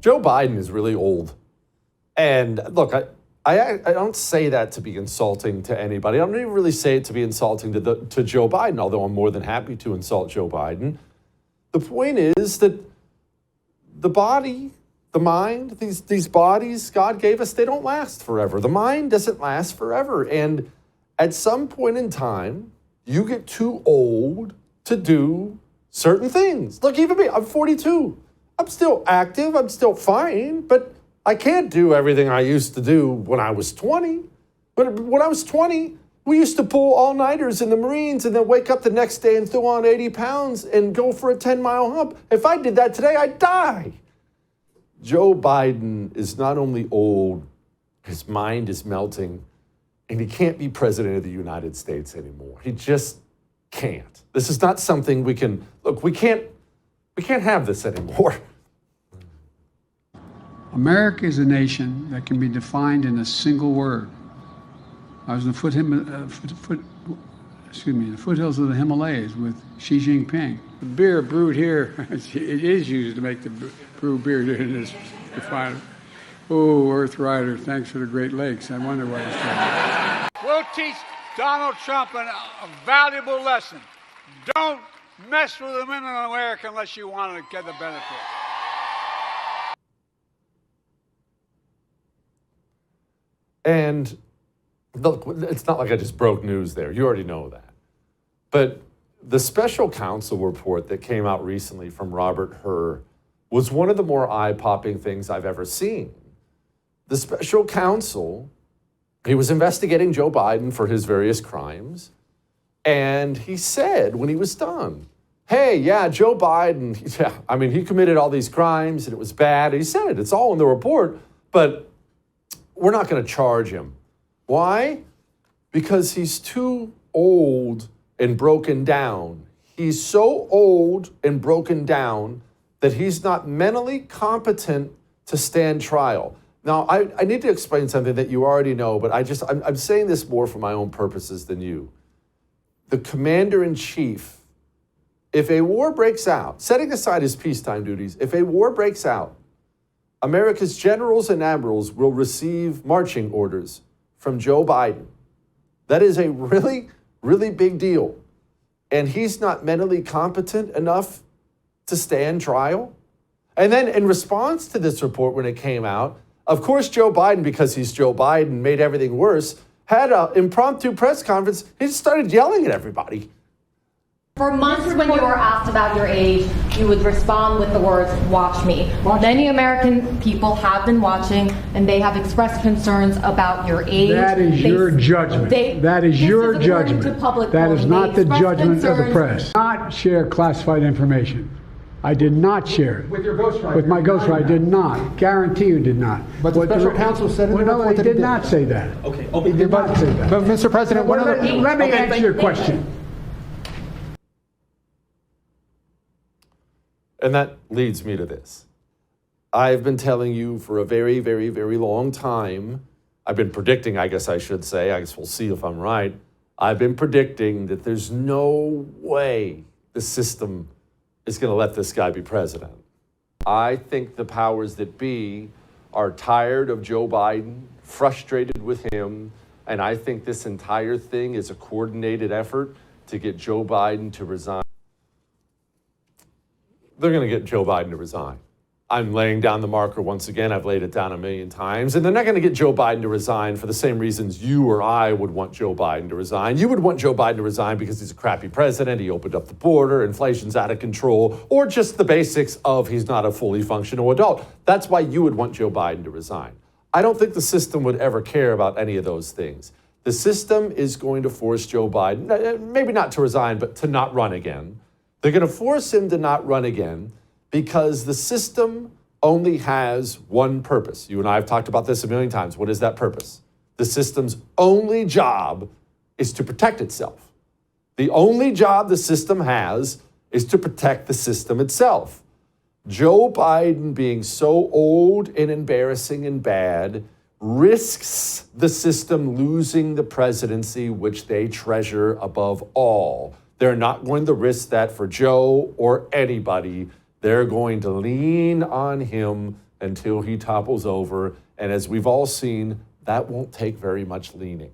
Joe Biden is really old. And look, I don't say that to be insulting to anybody. I don't even really say it to be insulting to Joe Biden, although I'm more than happy to insult Joe Biden. The point is that the body, the mind, these bodies God gave us, they don't last forever. The mind doesn't last forever. And at some point in time, you get too old to do certain things. Look, even me, I'm 42. I'm still active. I'm still fine, but I can't do everything I used to do when I was 20. But when I was 20, we used to pull all-nighters in the Marines and then wake up the next day and throw on 80 pounds and go for a 10-mile hump. If I did that today, I'd die. Joe Biden is not only old, his mind is melting, and he can't be president of the United States anymore. He just can't. This is not something we can, look, we can't have this anymore. America is a nation that can be defined in a single word. I was in the foothills of the Himalayas with Xi Jinping. The beer brewed here, it is used to make the brew beer in this refinery. Oh, Earth Rider, thanks for the Great Lakes. I wonder why he's trying. We'll teach Donald Trump a valuable lesson. Don't mess with the women in America unless you want to get the benefit. And look, it's not like I just broke news there. You already know that. But the special counsel report that came out recently from Robert Hur was one of the more eye-popping things I've ever seen. The special counsel, he was investigating Joe Biden for his various crimes, and he said when he was done, hey, yeah, Joe Biden, he committed all these crimes and it was bad. He said it, it's all in the report, but we're not going to charge him. Why? Because he's too old and broken down. He's so old and broken down that he's not mentally competent to stand trial. Now, I need to explain something that you already know, but I'm saying this more for my own purposes than you. The commander-in-chief, if a war breaks out, setting aside his peacetime duties, if a war breaks out, America's generals and admirals will receive marching orders from Joe Biden. That is a really, really big deal. And he's not mentally competent enough to stand trial. And then in response to this report when it came out, of course, Joe Biden, because he's Joe Biden, made everything worse, had an impromptu press conference. He just started yelling at everybody. For months when you were asked about your age, you would respond with the words, watch me. Many American people have been watching, and they have expressed concerns about your age. That is your judgment. That is your judgment. That is not the judgment of the press. Not share classified information. I did not share it. With your ghostwriter? With my ghostwriter, I did not. Guarantee you did not. But the special counsel said in the report he that did not say that. Okay. He did not say that. But Mr. President, let me answer your question. And that leads me to this. I've been telling you for a very, very, very long time, I've been predicting, I guess we'll see if I'm right. I've been predicting that there's no way the system is going to let this guy be president. I think the powers that be are tired of Joe Biden, frustrated with him, and I think this entire thing is a coordinated effort to get Joe Biden to resign. They're going to get Joe Biden to resign. I'm laying down the marker once again. I've laid it down a million times. And they're not going to get Joe Biden to resign for the same reasons you or I would want Joe Biden to resign. You would want Joe Biden to resign because he's a crappy president. He opened up the border. Inflation's out of control. Or just the basics of he's not a fully functional adult. That's why you would want Joe Biden to resign. I don't think the system would ever care about any of those things. The system is going to force Joe Biden, maybe not to resign, but to not run again. They're going to force him to not run again because the system only has one purpose. You and I have talked about this a million times. What is that purpose? The system's only job is to protect itself. The only job the system has is to protect the system itself. Joe Biden being so old and embarrassing and bad risks the system losing the presidency, which they treasure above all. They're not going to risk that for Joe or anybody. They're going to lean on him until he topples over. And as we've all seen, that won't take very much leaning.